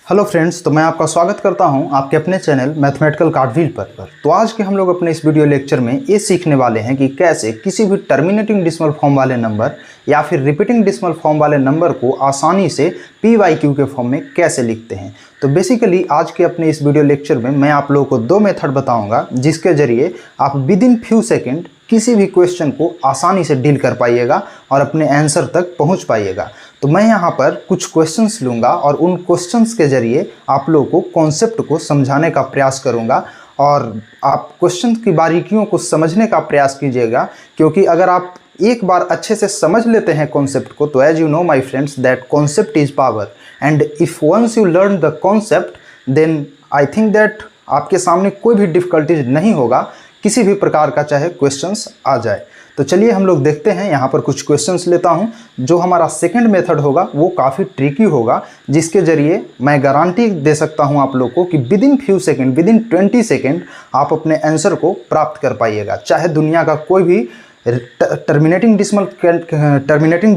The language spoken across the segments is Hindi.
हेलो फ्रेंड्स, तो मैं आपका स्वागत करता हूं आपके अपने चैनल मैथमेटिकल कार्टव्हील पर। तो आज के हम लोग अपने इस वीडियो लेक्चर में ये सीखने वाले हैं कि कैसे किसी भी टर्मिनेटिंग डेसिमल फॉर्म वाले नंबर या फिर रिपीटिंग डेसिमल फॉर्म वाले नंबर को आसानी से PYQ के फॉर्म में कैसे लिखते हैं। तो बेसिकली आज के अपने इस वीडियो लेक्चर में मैं आप लोगों को दो मेथड बताऊँगा जिसके ज़रिए आप विद इन फ्यू सेकेंड किसी भी क्वेश्चन को आसानी से डील कर पाइएगा और अपने आंसर तक पहुंच पाइएगा। तो मैं यहाँ पर कुछ क्वेश्चंस लूँगा और उन क्वेश्चंस के ज़रिए आप लोगों को कॉन्सेप्ट को समझाने का प्रयास करूँगा और आप क्वेश्चन की बारीकियों को समझने का प्रयास कीजिएगा, क्योंकि अगर आप एक बार अच्छे से समझ लेते हैं कॉन्सेप्ट को तो as you know my friends that concept is power, and if once you learn the concept then I think that आपके सामने कोई भी डिफ़िकल्टीज नहीं होगा, किसी भी प्रकार का चाहे क्वेश्चंस आ जाए। तो चलिए हम लोग देखते हैं। यहाँ पर कुछ क्वेश्चंस लेता हूँ। जो हमारा सेकंड मेथड होगा वो काफ़ी ट्रिकी होगा, जिसके ज़रिए मैं गारंटी दे सकता हूँ आप लोग को कि with in few second, with in 20 second आप अपने आंसर को प्राप्त कर पाइएगा। चाहे दुनिया का कोई भी टर्मिनेटिंग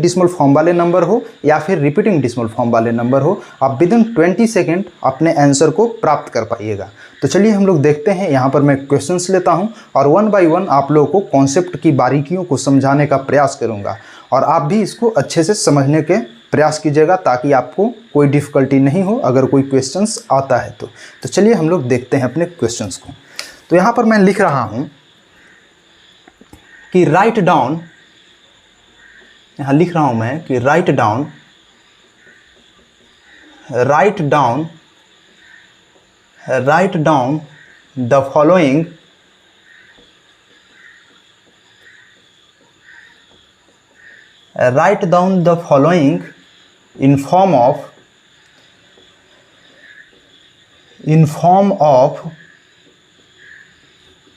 डेसिमल फॉर्म वाले नंबर हो या फिर रिपीटिंग डेसिमल फॉर्म वाले नंबर हो, आप विद इन 20 सेकेंड अपने आंसर को प्राप्त कर पाइएगा। तो चलिए हम लोग देखते हैं। यहाँ पर मैं क्वेश्चंस लेता हूँ और वन बाय वन आप लोगों को कॉन्सेप्ट की बारीकियों को समझाने का प्रयास करूँगा और आप भी इसको अच्छे से समझने के प्रयास कीजिएगा ताकि आपको कोई डिफ़िकल्टी नहीं हो अगर कोई क्वेश्चंस आता है तो चलिए हम लोग देखते हैं अपने क्वेश्चंस को। तो यहाँ पर मैं लिख रहा हूँ कि राइट डाउन, यहाँ लिख रहा हूँ मैं कि write down the following in form of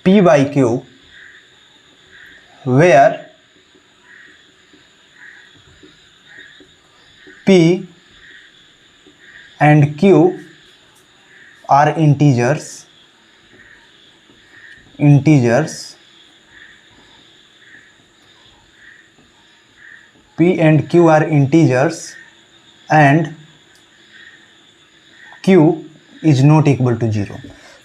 PYQ where P and Q are integers P and Q are integers and Q is not equal to 0।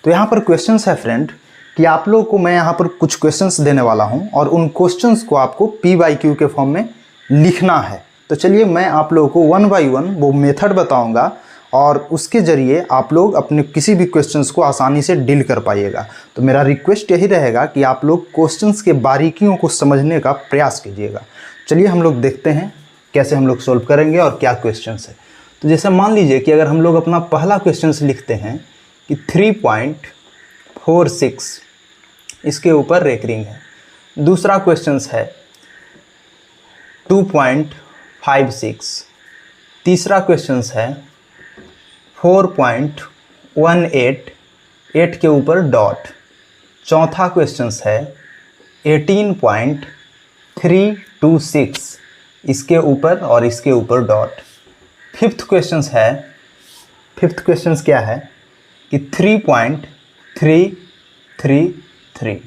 तो यहाँ पर क्वेश्चंस है फ्रेंड कि आप लोगों को मैं यहाँ पर कुछ क्वेश्चंस देने वाला हूँ और उन क्वेश्चंस को आपको PYQ के फॉर्म में लिखना है। तो चलिए मैं आप लोगों को वन बाय वन वो मेथड बताऊँगा और उसके ज़रिए आप लोग अपने किसी भी क्वेश्चंस को आसानी से डील कर पाइएगा। तो मेरा रिक्वेस्ट यही रहेगा कि आप लोग क्वेश्चंस के बारीकियों को समझने का प्रयास कीजिएगा। चलिए हम लोग देखते हैं कैसे हम लोग सॉल्व करेंगे और क्या क्वेश्चंस है। तो जैसे मान लीजिए कि अगर हम लोग अपना पहला क्वेश्चंस लिखते हैं कि 3.46 इसके ऊपर रेकरिंग है। दूसरा क्वेश्चंस है 2.56। तीसरा क्वेश्चंस है 4.18 8 के ऊपर डॉट। चौथा क्वेश्चंस है 18.326 इसके ऊपर और इसके ऊपर डॉट। फिफ्थ क्वेश्चंस क्या है कि 3.333।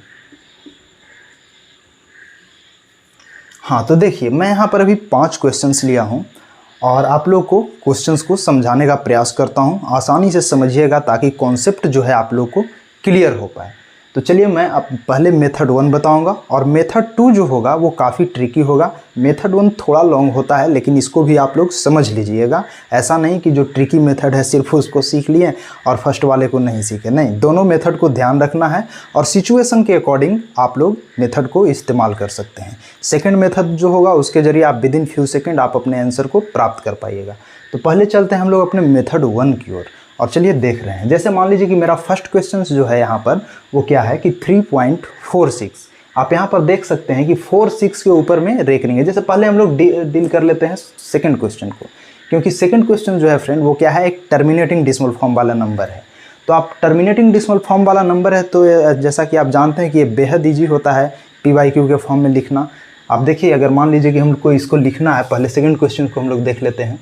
हाँ, तो देखिए मैं यहाँ पर अभी 5 क्वेश्चंस लिया हूँ और आप लोग को क्वेश्चंस को समझाने का प्रयास करता हूँ। आसानी से समझिएगा ताकि कॉन्सेप्ट जो है आप लोग को क्लियर हो पाए। तो चलिए मैं अब पहले मेथड 1 बताऊंगा और मेथड 2 जो होगा वो काफ़ी ट्रिकी होगा। मेथड 1 थोड़ा लॉन्ग होता है लेकिन इसको भी आप लोग समझ लीजिएगा। ऐसा नहीं कि जो ट्रिकी मेथड है सिर्फ उसको सीख लिए और फर्स्ट वाले को नहीं सीखे, नहीं, दोनों मेथड को ध्यान रखना है और सिचुएशन के अकॉर्डिंग आप लोग मेथड को इस्तेमाल कर सकते हैं। सेकेंड मेथड जो होगा उसके ज़रिए आप विद इन फ्यू सेकेंड आप अपने आंसर को प्राप्त कर पाइएगा। तो पहले चलते हैं हम लोग अपने मेथड 1 की ओर और चलिए देख रहे हैं। जैसे मान लीजिए कि मेरा फर्स्ट क्वेश्चन जो है यहाँ पर वो क्या है कि 3.46। आप यहाँ पर देख सकते हैं कि 46 के ऊपर में रेकरिंग है। जैसे पहले हम लोग डील कर लेते हैं सेकंड क्वेश्चन को, क्योंकि सेकंड क्वेश्चन जो है फ्रेंड वो क्या है, एक टर्मिनेटिंग डेसिमल फॉर्म वाला नंबर है। तो आप टर्मिनेटिंग डेसिमल फॉर्म वाला नंबर है तो जैसा कि आप जानते हैं कि ये बेहद ईजी होता है PYQ के फॉर्म में लिखना। आप देखिए अगर मान लीजिए कि हमको इसको लिखना है, पहले सेकेंड क्वेश्चन को हम लोग देख लेते हैं।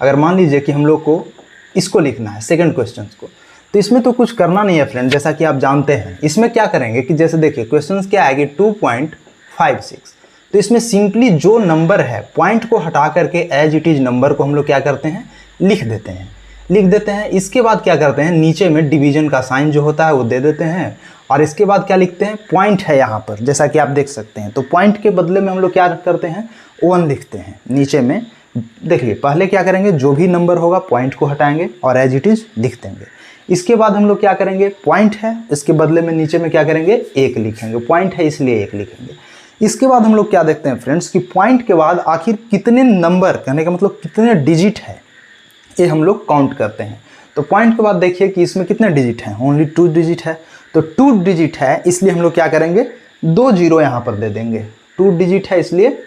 अगर मान लीजिए कि हम लोग को इसको लिखना है सेकंड क्वेश्चन को, तो इसमें तो कुछ करना नहीं है फ्रेंड। जैसा कि आप जानते हैं इसमें क्या करेंगे कि जैसे देखिए क्वेश्चन क्या है कि 2.56, तो इसमें सिंपली जो नंबर है पॉइंट को हटा करके एज इट इज नंबर को हम लोग क्या करते हैं लिख देते हैं। लिख देते हैं। इसके बाद क्या करते हैं, नीचे में डिवीजन का साइन जो होता है वो दे देते हैं, और इसके बाद क्या लिखते हैं, पॉइंट है यहाँ पर जैसा कि आप देख सकते हैं, तो पॉइंट के बदले में हम लोग क्या करते हैं, 1 लिखते हैं नीचे में। देखिए पहले क्या करेंगे, जो भी नंबर होगा पॉइंट को हटाएंगे और एज इट इज़ लिख देंगे। इसके बाद हम लोग क्या करेंगे, पॉइंट है इसके बदले में नीचे में क्या करेंगे, 1 लिखेंगे, पॉइंट है इसलिए 1 लिखेंगे। इसके बाद हम लोग क्या देखते हैं फ्रेंड्स कि पॉइंट के बाद आखिर कितने नंबर, कहने का मतलब कितने डिजिट है, ये हम लोग काउंट करते हैं। तो पॉइंट के बाद देखिए कि इसमें कितने डिजिट हैं, ओनली 2 डिजिट है, तो 2 डिजिट है इसलिए हम लोग क्या करेंगे, 2 जीरो यहाँ पर दे देंगे। 2 डिजिट है इसलिए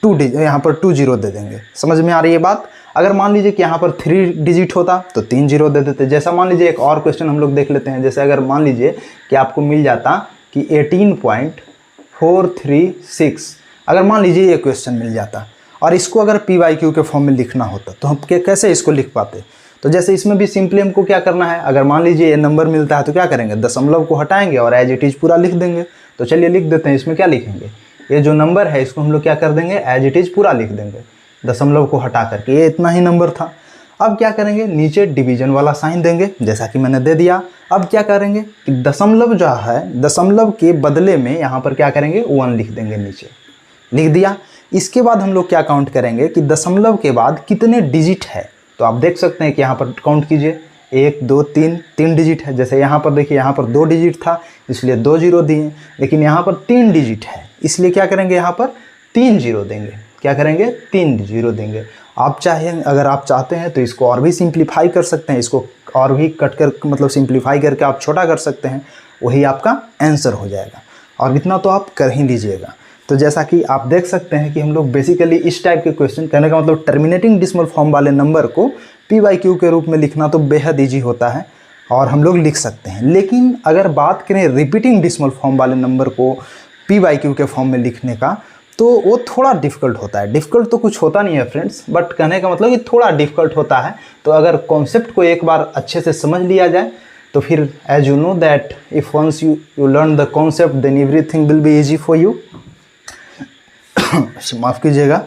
2 डिजिट यहाँ पर 2 जीरो दे देंगे। समझ में आ रही है बात। अगर मान लीजिए कि यहाँ पर 3 डिजिट होता तो 3 जीरो दे देते। जैसा मान लीजिए एक और क्वेश्चन हम लोग देख लेते हैं, जैसे अगर मान लीजिए कि आपको मिल जाता कि 18.436, अगर मान लीजिए ये क्वेश्चन मिल जाता और इसको अगर PYQ के फॉर्म में लिखना होता तो हम कैसे इसको लिख पाते। तो जैसे इसमें भी सिंपली हमको क्या करना है, अगर मान लीजिए ये नंबर मिलता है तो क्या करेंगे, दशमलव को हटाएंगे और एज इट इज़ पूरा लिख देंगे। तो चलिए लिख देते हैं, इसमें क्या लिखेंगे, ये जो नंबर है इसको हम लोग क्या कर देंगे, एज इट इज़ पूरा लिख देंगे, दशमलव को हटा करके। ये इतना ही नंबर था। अब क्या करेंगे, नीचे डिवीजन वाला साइन देंगे जैसा कि मैंने दे दिया। अब क्या करेंगे कि दशमलव जो है, दशमलव के बदले में यहाँ पर क्या करेंगे, 1 लिख देंगे, नीचे लिख दिया। इसके बाद हम लोग क्या काउंट करेंगे कि दशमलव के बाद कितने डिजिट है। तो आप देख सकते हैं कि यहाँ पर काउंट कीजिए, 1 2 3 डिजिट है। जैसे यहाँ पर देखिए, यहाँ पर 2 डिजिट था इसलिए 2 जीरो दिए, लेकिन यहाँ पर 3 डिजिट है इसलिए क्या करेंगे, यहाँ पर 3 जीरो देंगे। क्या करेंगे, 3 जीरो देंगे। आप चाहे, अगर आप चाहते हैं तो इसको और भी सिंप्लीफाई कर सकते हैं, इसको और भी कट कर मतलब सिंप्लीफाई करके आप छोटा कर सकते हैं, वही आपका आंसर हो जाएगा। और इतना तो आप कर ही लीजिएगा। तो जैसा कि आप देख सकते हैं कि हम लोग बेसिकली इस टाइप के क्वेश्चन, कहने का मतलब टर्मिनेटिंग डिसिमल फॉर्म वाले नंबर को PYQ के रूप में लिखना तो बेहद ईजी होता है और हम लोग लिख सकते हैं। लेकिन अगर बात करें रिपीटिंग डिसिमल फॉर्म वाले नंबर को PYQ के फॉर्म में लिखने का, तो वो थोड़ा डिफ़िकल्ट होता है। डिफ़िकल्ट तो कुछ होता नहीं है फ्रेंड्स, बट कहने का मतलब कि थोड़ा डिफ़िकल्ट होता है। तो अगर कॉन्सेप्ट को एक बार अच्छे से समझ लिया जाए तो फिर as you know that if once you learn the concept then everything will be easy for you. माफ़ कीजिएगा।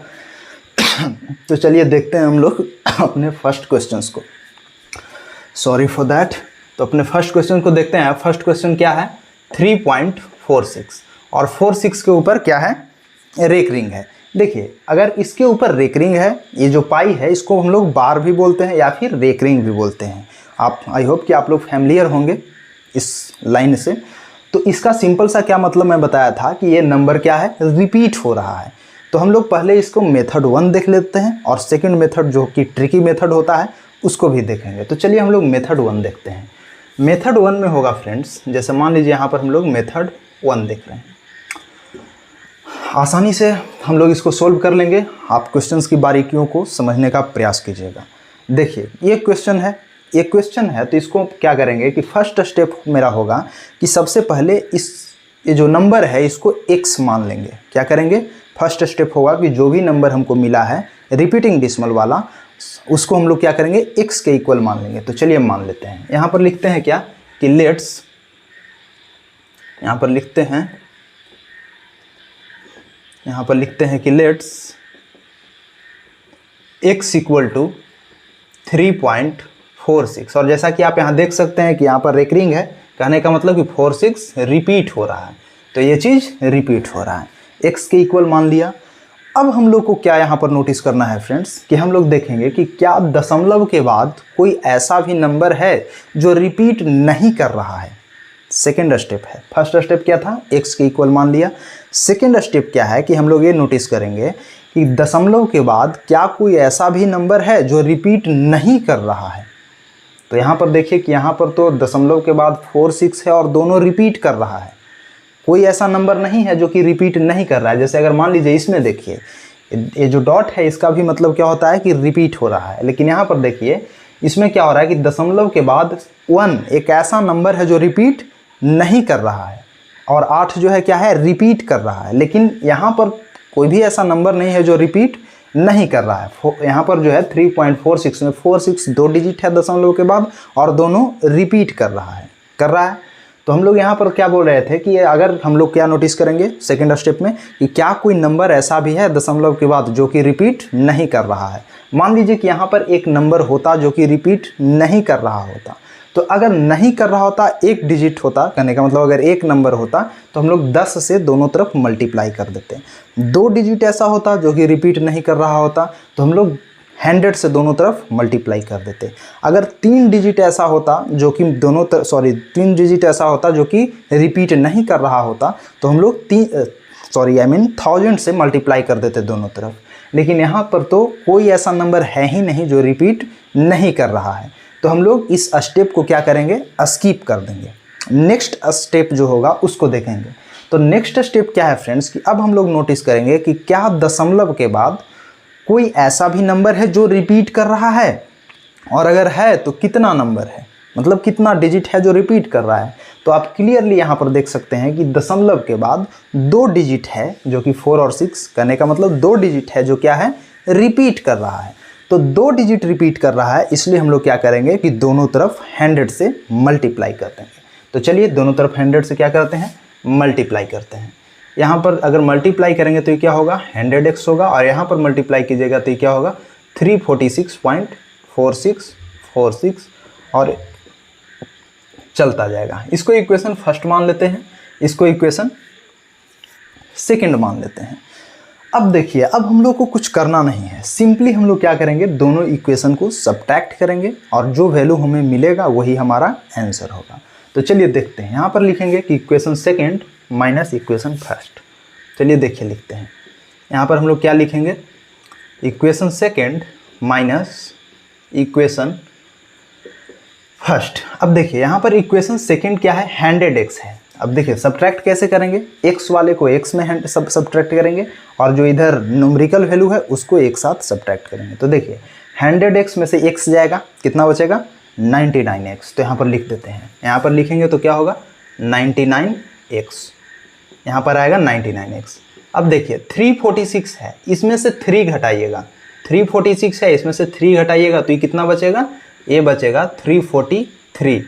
तो चलिए देखते हैं हम लोग अपने फर्स्ट क्वेश्चंस को। Sorry for that. तो अपने फर्स्ट क्वेश्चन को देखते हैं। फर्स्ट क्वेश्चन क्या है, 3.46 और 46 के ऊपर क्या है, रेकरिंग है। देखिए अगर इसके ऊपर रेकरिंग है, ये जो पाई है इसको हम लोग बार भी बोलते हैं या फिर रेकरिंग भी बोलते हैं। आप आई होप कि आप लोग फैमिलियर होंगे इस लाइन से। तो इसका सिंपल सा क्या मतलब मैं बताया था कि ये नंबर क्या है, रिपीट हो रहा है। तो हम लोग पहले इसको मेथड 1 देख लेते हैं और सेकंड मेथड जो कि ट्रिकी मेथड होता है उसको भी देखेंगे। तो चलिए हम लोग मेथड 1 देखते हैं। मेथड 1 में होगा फ्रेंड्स, जैसे मान लीजिए यहाँ पर हम लोग मेथड 1 देख रहे हैं, आसानी से हम लोग इसको सोल्व कर लेंगे। आप क्वेश्चंस की बारीकियों को समझने का प्रयास कीजिएगा। देखिए ये क्वेश्चन है तो इसको क्या करेंगे कि फर्स्ट स्टेप मेरा होगा कि सबसे पहले ये जो नंबर है इसको x मान लेंगे। क्या करेंगे, फर्स्ट स्टेप होगा कि जो भी नंबर हमको मिला है रिपीटिंग डिसिमल वाला, उसको हम लोग क्या करेंगे, x के इक्वल मान लेंगे। तो चलिए मान लेते हैं। यहाँ पर लिखते हैं क्या कि लेट्स, यहाँ पर लिखते हैं कि लेट्स x इक्वल टू 3.46। और जैसा कि आप यहाँ देख सकते हैं कि यहाँ पर रेकरिंग है, कहने का मतलब कि 46 रिपीट हो रहा है। तो ये चीज़ रिपीट हो रहा है, x के इक्वल मान लिया। अब हम लोग को क्या यहाँ पर नोटिस करना है फ्रेंड्स कि हम लोग देखेंगे कि क्या दशमलव के बाद कोई ऐसा भी नंबर है जो रिपीट नहीं कर रहा है। सेकेंड स्टेप है। फर्स्ट स्टेप क्या था, x के इक्वल मान लिया। सेकेंड स्टेप क्या है कि हम लोग ये नोटिस करेंगे कि दशमलव के बाद क्या कोई ऐसा भी नंबर है जो रिपीट नहीं कर रहा है। तो यहाँ पर देखिए कि यहाँ पर तो दशमलव के बाद 46 है और दोनों रिपीट कर रहा है। कोई ऐसा नंबर नहीं है जो कि रिपीट नहीं कर रहा है। जैसे अगर मान लीजिए इसमें देखिए ये जो डॉट है इसका भी मतलब क्या होता है कि रिपीट हो रहा है। लेकिन यहाँ पर देखिए इसमें क्या हो रहा है कि दशमलव के बाद 1 एक ऐसा नंबर है जो रिपीट नहीं कर रहा है और 8 जो है क्या है, रिपीट कर रहा है। लेकिन यहाँ पर कोई भी ऐसा नंबर नहीं है जो रिपीट नहीं कर रहा है। यहाँ पर जो है 3.46 में 46 2 डिजिट है दशमलव के बाद और दोनों रिपीट कर रहा है। तो हम लोग यहाँ पर क्या बोल रहे थे कि अगर हम लोग क्या नोटिस करेंगे सेकेंड स्टेप में कि क्या कोई नंबर ऐसा भी है दशमलव के बाद जो कि रिपीट नहीं कर रहा है। मान लीजिए कि यहाँ पर एक नंबर होता जो कि रिपीट नहीं कर रहा होता, तो अगर नहीं कर रहा होता एक डिजिट होता, कहने का मतलब अगर एक नंबर होता तो हम लोग 10 से दोनों तरफ मल्टीप्लाई कर देते हैं। 2 डिजिट ऐसा होता जो कि रिपीट नहीं कर रहा होता तो हम लोग 100 से दोनों तरफ मल्टीप्लाई कर देते। अगर 3 डिजिट ऐसा होता जो कि 3 डिजिट ऐसा होता जो कि रिपीट नहीं कर रहा होता तो हम लोग 1000 से मल्टीप्लाई कर देते दोनों तरफ। लेकिन यहाँ पर तो कोई ऐसा नंबर है ही नहीं जो रिपीट नहीं कर रहा है, तो हम लोग इस स्टेप को क्या करेंगे, स्किप कर देंगे। नेक्स्ट स्टेप जो होगा उसको देखेंगे। तो नेक्स्ट स्टेप क्या है फ्रेंड्स कि अब हम लोग नोटिस करेंगे कि क्या दशमलव के बाद कोई ऐसा भी नंबर है जो रिपीट कर रहा है, और अगर है तो कितना नंबर है, मतलब कितना डिजिट है जो रिपीट कर रहा है। तो आप क्लियरली यहाँ पर देख सकते हैं कि दशमलव के बाद 2 डिजिट है जो कि 4 और 6, कहने का मतलब 2 डिजिट है जो क्या है, रिपीट कर रहा है। तो 2 डिजिट रिपीट कर रहा है, इसलिए हम लोग क्या करेंगे कि दोनों तरफ 100 से मल्टीप्लाई कर देंगे। तो चलिए दोनों तरफ 100 से क्या करते हैं, मल्टीप्लाई करते हैं। यहाँ पर अगर मल्टीप्लाई करेंगे तो ये क्या होगा, 100x होगा, और यहाँ पर मल्टीप्लाई कीजिएगा तो ये क्या होगा, 346.4646 और चलता जाएगा। इसको इक्वेशन फर्स्ट मान लेते हैं, इसको इक्वेशन सेकंड मान लेते हैं। अब देखिए, अब हम लोग को कुछ करना नहीं है, सिंपली हम लोग क्या करेंगे, दोनों इक्वेशन को सब्ट्रैक्ट करेंगे और जो वैल्यू हमें मिलेगा वही हमारा आंसर होगा। तो चलिए देखते हैं, यहाँ पर लिखेंगे कि equation second minus equation first. चलिए देखिए लिखते हैं, यहाँ पर हम लोग क्या लिखेंगे, equation second minus equation first. अब देखिए यहाँ पर इक्वेशन सेकंड क्या है, 100x है। अब देखिए सब्ट्रैक्ट कैसे करेंगे, x वाले को x में सब्ट्रैक्ट करेंगे और जो इधर न्यूमेरिकल वैल्यू है उसको एक साथ सब्ट्रैक्ट करेंगे। तो देखिए 100x में से x जाएगा, कितना बचेगा, 99x। तो यहाँ पर लिख देते हैं, यहाँ पर लिखेंगे तो क्या होगा, 99x, यहाँ पर आएगा 99x। अब देखिए 346 है, इसमें से 3 घटाइएगा, 346 है, इसमें से 3 घटाइएगा तो ये कितना बचेगा, ये बचेगा 343।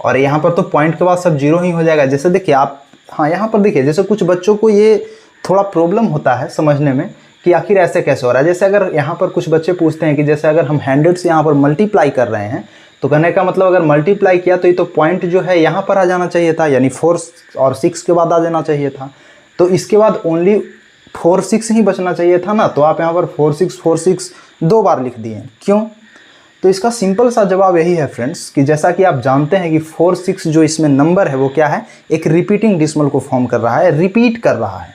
और यहाँ पर तो पॉइंट के बाद सब जीरो ही हो जाएगा। जैसे देखिए आप, हाँ यहाँ पर देखिए, जैसे कुछ बच्चों को ये थोड़ा प्रॉब्लम होता है समझने में कि आखिर ऐसे कैसे हो रहा है। जैसे अगर यहाँ पर कुछ बच्चे पूछते हैं कि जैसे अगर हम 100 से यहाँ पर मल्टीप्लाई कर रहे हैं तो कहने का मतलब अगर मल्टीप्लाई किया तो ये तो पॉइंट जो है यहाँ पर आ जाना चाहिए था, यानी 4 और 6 के बाद आ जाना चाहिए था। तो इसके बाद ओनली 4 6 ही बचना चाहिए था ना, तो आप यहाँ पर 4 6 2 बार लिख दिए, क्यों? तो इसका सिंपल सा जवाब यही है फ्रेंड्स कि जैसा कि आप जानते हैं कि 4 6 जो इसमें नंबर है वो क्या है, एक रिपीटिंग डिसिमल को फॉर्म कर रहा है, रिपीट कर रहा है,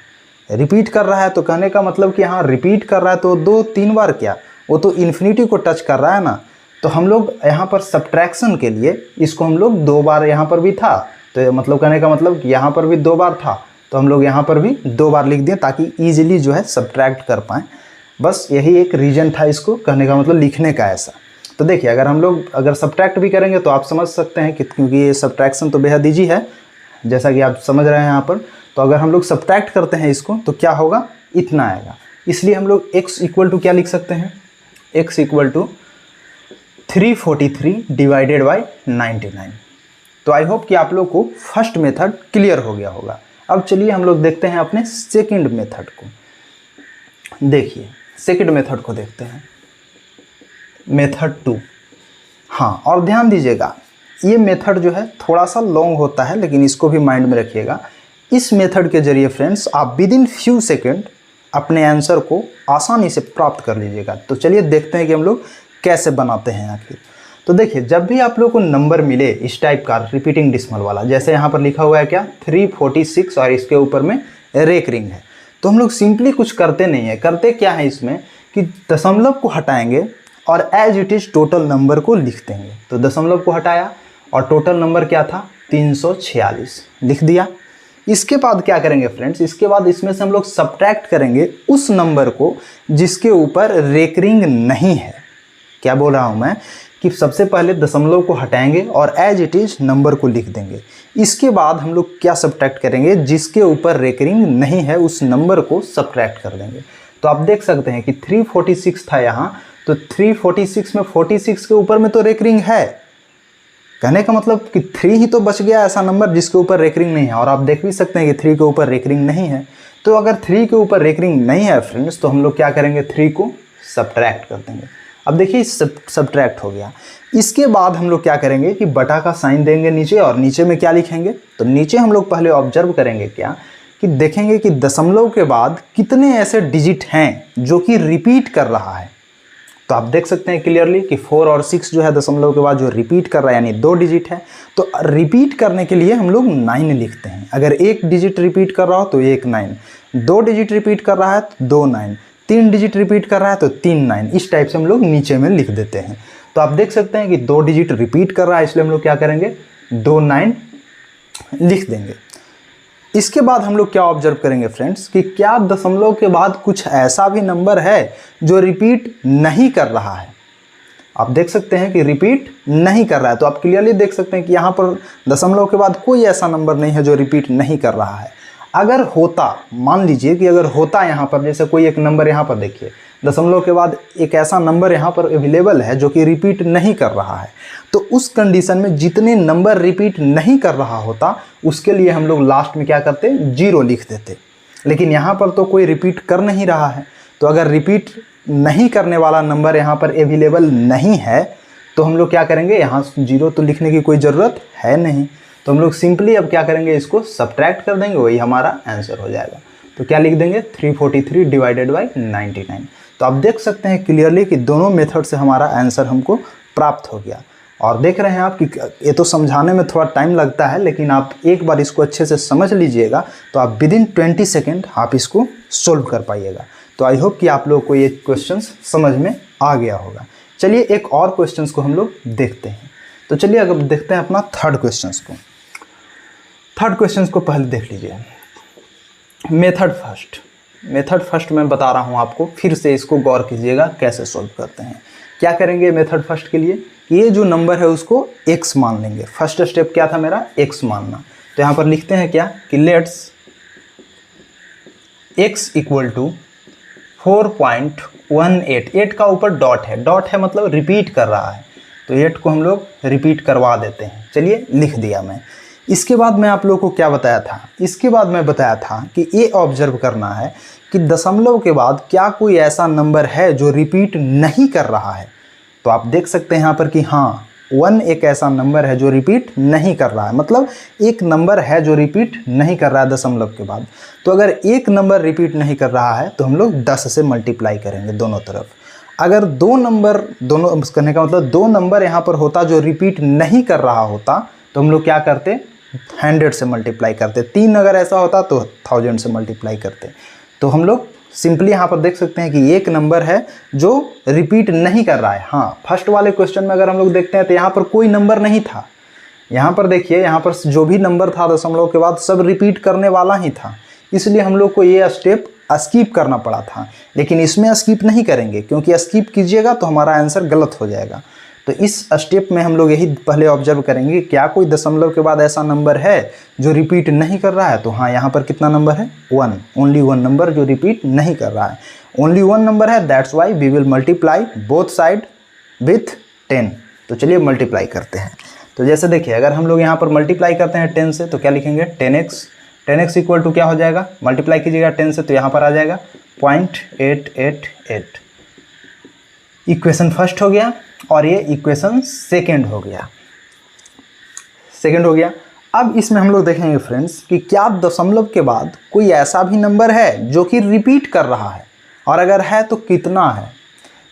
रिपीट कर रहा है। तो कहने का मतलब कि हाँ रिपीट कर रहा है तो 2-3 बार क्या, वो तो इन्फिनिटी को टच कर रहा है ना। तो हम लोग यहाँ पर सब्ट्रैक्शन के लिए इसको हम लोग 2 बार, यहाँ पर भी था तो मतलब कहने का मतलब कि यहाँ पर भी 2 बार था तो हम लोग यहाँ पर भी 2 बार लिख दिए ताकि ईजिली जो है सब्ट्रैक्ट कर पाएँ। बस यही एक रीज़न था इसको कहने का मतलब लिखने का ऐसा। तो देखिए अगर हम लोग अगर सब्ट्रैक्ट भी करेंगे तो आप समझ सकते हैं कि क्योंकि ये सब्ट्रैक्शन तो बेहद ईजी है जैसा कि आप समझ रहे हैं यहाँ पर। तो अगर हम लोग सब्ट्रैक्ट करते हैं इसको तो क्या होगा, इतना आएगा। इसलिए हम लोग x इक्वल टू क्या लिख सकते हैं, x equal to 343 divided by 99। तो आई होप कि आप लोग को फर्स्ट मेथड क्लियर हो गया होगा। अब चलिए हम लोग देखते हैं अपने सेकंड मेथड को। देखिए सेकंड मेथड को देखते हैं, मेथड 2। हाँ और ध्यान दीजिएगा ये मेथड जो है थोड़ा सा लॉन्ग होता है लेकिन इसको भी माइंड में रखिएगा। इस मेथड के जरिए फ्रेंड्स आप विद इन फ्यू सेकेंड अपने आंसर को आसानी से प्राप्त कर लीजिएगा। तो चलिए देखते हैं कि हम लोग कैसे बनाते हैं आखिर। तो देखिए जब भी आप लोग को नंबर मिले इस टाइप का रिपीटिंग डिसिमल वाला, जैसे यहाँ पर लिखा हुआ है क्या 346 और इसके ऊपर में रेक रिंग है, तो हम लोग सिंपली कुछ करते नहीं है। करते क्या है इसमें कि दशमलव को हटाएंगे और as it is total number को लिख देंगे। तो दशमलव को हटाया और टोटल नंबर क्या था 346 लिख दिया। इसके बाद क्या करेंगे फ्रेंड्स, इसके बाद इसमें से हम लोग सब्ट्रैक्ट करेंगे उस नंबर को जिसके ऊपर रेकरिंग नहीं है। क्या बोल रहा हूँ मैं कि सबसे पहले दशमलव को हटाएंगे और एज इट इज़ नंबर को लिख देंगे। इसके बाद हम लोग क्या सब्ट्रैक्ट करेंगे, जिसके ऊपर रेकरिंग नहीं है उस नंबर को सब्ट्रैक्ट कर देंगे। तो आप देख सकते हैं कि 346 था यहाँ, तो 346 में 46 के ऊपर में तो रेकरिंग है, कहने का मतलब कि 3 ही तो बच गया ऐसा नंबर जिसके ऊपर रेकरिंग नहीं है। और आप देख भी सकते हैं कि 3 के ऊपर रेकरिंग नहीं है। तो अगर 3 के ऊपर रेकरिंग नहीं है फ्रेंड्स, तो हम लोग क्या करेंगे, 3 को सब्ट्रैक्ट कर देंगे। अब देखिए सब्ट्रैक्ट हो गया। इसके बाद हम लोग क्या करेंगे कि बटा का साइन देंगे नीचे, और नीचे में क्या लिखेंगे, तो नीचे हम लोग पहले ऑब्जर्व करेंगे क्या कि देखेंगे कि दशमलव के बाद कितने ऐसे डिजिट हैं जो कि रिपीट कर रहा है। तो आप देख सकते हैं क्लियरली कि 4 और 6 जो है दशमलव के बाद जो रिपीट कर रहा है, यानी 2 डिजिट है। तो रिपीट करने के लिए हम लोग 9 लिखते हैं। अगर 1 डिजिट रिपीट कर रहा हो तो 1 9, 2 डिजिट रिपीट कर रहा है तो 2 9, 3 डिजिट रिपीट कर रहा है तो 3 9। इस टाइप से हम लोग नीचे में लिख देते हैं। तो आप देख सकते हैं कि 2 डिजिट रिपीट कर रहा है, इसलिए हम लोग क्या करेंगे, 2 9 लिख देंगे। इसके बाद हम लोग क्या ऑब्जर्व करेंगे फ्रेंड्स कि क्या दशमलव के बाद कुछ ऐसा भी नंबर है जो रिपीट नहीं कर रहा है। आप देख सकते हैं कि रिपीट नहीं कर रहा है। तो आप क्लियरली देख सकते हैं कि यहाँ पर दशमलव के बाद कोई ऐसा नंबर नहीं है जो रिपीट नहीं कर रहा है। अगर होता, मान लीजिए कि अगर होता यहाँ पर, जैसे कोई एक नंबर यहाँ पर देखिए, दशमलव के बाद एक ऐसा नंबर यहाँ पर अवेलेबल है जो कि रिपीट नहीं कर रहा है, तो उस कंडीशन में जितने नंबर रिपीट नहीं कर रहा होता उसके लिए हम लोग लास्ट में क्या करते, 0 लिख देते। लेकिन यहाँ पर तो कोई रिपीट कर नहीं रहा है, तो अगर रिपीट नहीं करने वाला नंबर यहाँ पर अवेलेबल नहीं है तो हम लोग क्या करेंगे, यहाँ 0 तो लिखने की कोई ज़रूरत है नहीं। तो हम लोग सिंपली अब क्या करेंगे, इसको सब्ट्रैक्ट कर देंगे, वही हमारा आंसर हो जाएगा। तो क्या लिख देंगे, 343 डिवाइडेड बाई 99। तो आप देख सकते हैं क्लियरली कि दोनों मेथड से हमारा आंसर हमको प्राप्त हो गया। और देख रहे हैं आप कि ये तो समझाने में थोड़ा टाइम लगता है, लेकिन आप एक बार इसको अच्छे से समझ लीजिएगा तो आप विदिन 20 सेकेंड आप इसको सोल्व कर पाइएगा। तो आई होप कि आप लोगों को ये क्वेश्चंस समझ में आ गया होगा। चलिए एक और क्वेश्चंस को हम लोग देखते हैं। तो चलिए अगर देखते हैं अपना थर्ड क्वेश्चंस को। थर्ड क्वेश्चंस को पहले देख लीजिए। मेथड फर्स्ट मैं बता रहा हूँ आपको, फिर से इसको गौर कीजिएगा कैसे सोल्व करते हैं। क्या करेंगे मेथड फर्स्ट के लिए, ये जो नंबर है उसको x मान लेंगे। फर्स्ट स्टेप क्या था मेरा, x मानना। तो यहाँ पर लिखते हैं क्या कि लेट्स x इक्वल टू 4.18। 8 का ऊपर डॉट है मतलब रिपीट कर रहा है, तो 8 को हम लोग रिपीट करवा देते हैं। चलिए लिख दिया मैं। इसके बाद मैं आप लोगों को क्या बताया था, इसके बाद मैं बताया था कि ये ऑब्जर्व करना है कि दशमलव के बाद क्या कोई ऐसा नंबर है जो रिपीट नहीं कर रहा है। तो आप देख सकते हैं यहाँ पर कि हाँ 1 एक ऐसा नंबर है जो रिपीट नहीं कर रहा है, मतलब एक नंबर है जो रिपीट नहीं कर रहा है दशमलव के बाद। तो अगर एक नंबर रिपीट नहीं कर रहा है तो हम लोग 10 से मल्टीप्लाई करेंगे दोनों तरफ। अगर 2 नंबर, दोनों करने का मतलब 2 नंबर यहाँ पर होता जो रिपीट नहीं कर रहा होता तो हम लोग क्या करते, 100 से मल्टीप्लाई करते। 3 अगर ऐसा होता तो 1000 से मल्टीप्लाई करते। तो हम लोग सिंपली यहाँ पर देख सकते हैं कि एक नंबर है जो रिपीट नहीं कर रहा है। हाँ, फर्स्ट वाले क्वेश्चन में अगर हम लोग देखते हैं तो यहाँ पर कोई नंबर नहीं था। यहाँ पर देखिए, यहाँ पर जो भी नंबर था दशमलव के बाद सब रिपीट करने वाला ही था, इसलिए हम लोग को ये स्टेप स्किप करना पड़ा था। लेकिन इसमें स्किप नहीं करेंगे, क्योंकि स्किप कीजिएगा तो हमारा आंसर गलत हो जाएगा। तो इस स्टेप में हम लोग यही पहले ऑब्जर्व करेंगे क्या कोई दशमलव के बाद ऐसा नंबर है जो रिपीट नहीं कर रहा है। तो हाँ, यहाँ पर कितना नंबर है, 1, ओनली 1 नंबर जो रिपीट नहीं कर रहा है। ओनली 1 नंबर है, that's why we will multiply both side with 10। तो चलिए मल्टीप्लाई करते हैं। तो जैसे देखिए, अगर हम लोग यहाँ पर मल्टीप्लाई करते हैं 10 से तो क्या लिखेंगे, 10x इक्वल टू क्या हो जाएगा, मल्टीप्लाई कीजिएगा 10 से तो यहाँ पर आ जाएगा 0.888। इक्वेशन फर्स्ट हो गया और ये इक्वेशन सेकेंड हो गया। अब इसमें हम लोग देखेंगे फ्रेंड्स कि क्या दशमलव के बाद कोई ऐसा भी नंबर है जो कि रिपीट कर रहा है, और अगर है तो कितना है।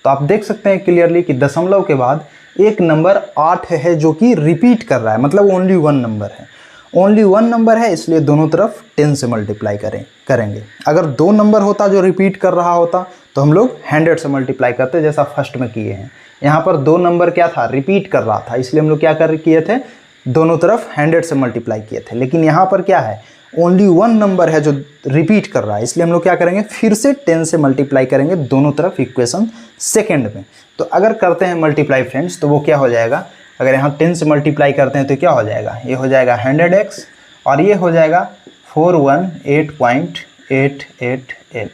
तो आप देख सकते हैं क्लियरली कि दशमलव के बाद एक नंबर 8 है जो कि रिपीट कर रहा है, मतलब ओनली 1 नंबर है। ओनली 1 नंबर है, इसलिए दोनों तरफ 10 से मल्टीप्लाई करेंगे। अगर 2 नंबर होता जो रिपीट कर रहा होता तो हम लोग 100 से मल्टीप्लाई करते, जैसा फर्स्ट में किए हैं। यहाँ पर 2 नंबर क्या था, रिपीट कर रहा था, इसलिए हम लोग क्या किए थे, दोनों तरफ 100 से मल्टीप्लाई किए थे। लेकिन यहाँ पर क्या है, ओनली 1 नंबर है जो रिपीट कर रहा है, इसलिए हम लोग क्या करेंगे, फिर से 10 से मल्टीप्लाई करेंगे दोनों तरफ इक्वेशन सेकेंड में। तो अगर करते हैं मल्टीप्लाई फ्रेंड्स तो वो क्या हो जाएगा, अगर यहाँ 10 से मल्टीप्लाई करते हैं तो क्या हो जाएगा, ये हो जाएगा 100x और ये हो जाएगा 418.888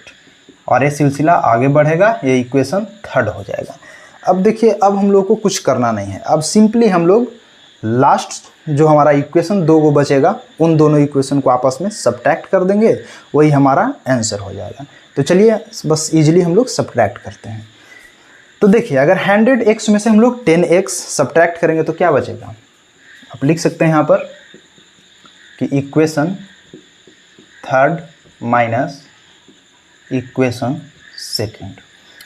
और ये सिलसिला आगे बढ़ेगा, ये इक्वेशन थर्ड हो जाएगा। अब देखिए, अब हम लोग को कुछ करना नहीं है, अब सिंपली हम लोग लास्ट जो हमारा इक्वेशन 2 वो बचेगा, उन दोनों इक्वेशन को आपस में सब्ट्रैक्ट कर देंगे, वही हमारा आंसर हो जाएगा। तो चलिए बस इजीली हम लोग सब्ट्रैक्ट करते हैं। तो देखिए अगर 100x में से हम लोग 10x सब्ट्रैक्ट करेंगे तो क्या बचेगा, आप लिख सकते हैं यहाँ पर कि equation third minus equation second.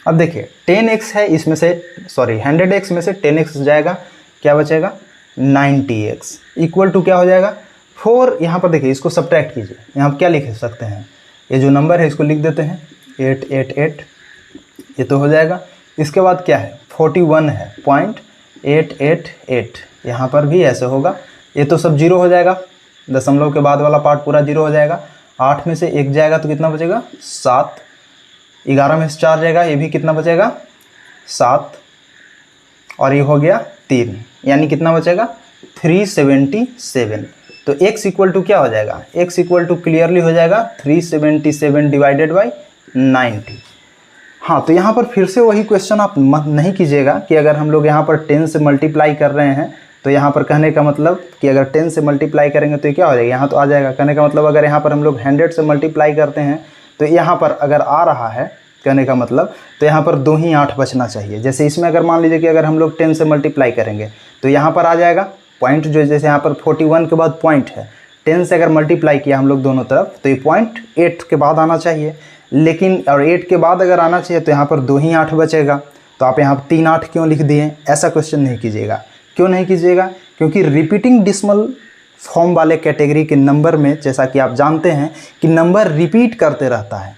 अब देखिए 10x है, इसमें से 100x में से 10x जाएगा, क्या बचेगा 90x इक्वल टू क्या हो जाएगा 4। यहाँ पर देखिए इसको सब्ट्रैक्ट कीजिए, यहाँ पर क्या लिख सकते हैं, ये जो नंबर है इसको लिख देते हैं 888, ये तो हो जाएगा। इसके बाद क्या है 41 है 0.888, यहाँ पर भी ऐसे होगा, ये तो सब जीरो हो जाएगा, दशमलव के बाद वाला पार्ट पूरा जीरो हो जाएगा। 8 में से 1 जाएगा तो कितना बचेगा 7, 11 में से 4 जाएगा, ये भी कितना बचेगा 7, और ये हो गया 3, यानी कितना बचेगा 377। तो x इक्वल टू क्या हो जाएगा, x इक्वल टू क्लियरली हो जाएगा 377 डिवाइडेड बाई 90। हाँ, तो यहाँ पर फिर से वही क्वेश्चन आप नहीं कीजिएगा कि अगर हम लोग यहाँ पर 10 से मल्टीप्लाई कर रहे हैं तो यहाँ पर कहने का मतलब कि अगर 10 से मल्टीप्लाई करेंगे तो ये क्या हो जाएगा, यहाँ तो आ जाएगा। कहने का मतलब अगर यहाँ पर हम लोग 100 से मल्टीप्लाई करते हैं तो यहाँ पर अगर आ रहा है, कहने का मतलब तो यहाँ पर 2 ही 8 बचना चाहिए। जैसे इसमें अगर मान लीजिए कि अगर हम लोग 10 से मल्टीप्लाई करेंगे तो यहाँ पर आ जाएगा पॉइंट, जो जैसे यहाँ पर 41 के बाद पॉइंट है, 10 से अगर मल्टीप्लाई किया हम लोग दोनों तरफ तो ये पॉइंट 8 के बाद आना चाहिए, लेकिन और 8 के बाद अगर आना चाहिए तो यहाँ पर 2 ही 8 बचेगा। तो आप यहाँ 3 8 क्यों लिख दिए, ऐसा क्वेश्चन नहीं कीजिएगा। क्यों नहीं कीजिएगा, क्योंकि रिपीटिंग डिसिमल फॉर्म वाले कैटेगरी के नंबर में जैसा कि आप जानते हैं कि नंबर रिपीट करते रहता है,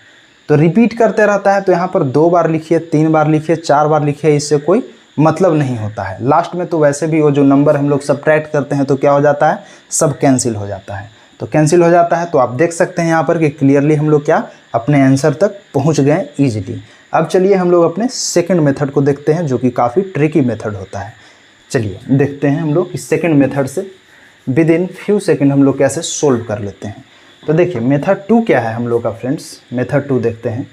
तो रिपीट करते रहता है तो यहाँ पर 2 बार लिखिए, 3 बार लिखिए, 4 बार लिखिए, इससे कोई मतलब नहीं होता है। लास्ट में तो वैसे भी वो जो नंबर हम लोग सब्ट्रैक्ट करते हैं तो क्या हो जाता है, सब कैंसिल हो जाता है। तो कैंसिल हो जाता है, तो आप देख सकते हैं यहाँ पर कि क्लियरली हम लोग क्या अपने आंसर तक पहुँच गए ईजिली। अब चलिए हम लोग अपने सेकंड मेथड को देखते हैं, जो कि काफ़ी ट्रिकी मेथड होता है। चलिए देखते हैं हम लोग इस सेकंड मेथड से विद इन फ्यू सेकंड हम लोग कैसे सोल्व कर लेते हैं। तो देखिए मेथड 2 क्या है हम लोग का फ्रेंड्स, मेथड 2 देखते हैं।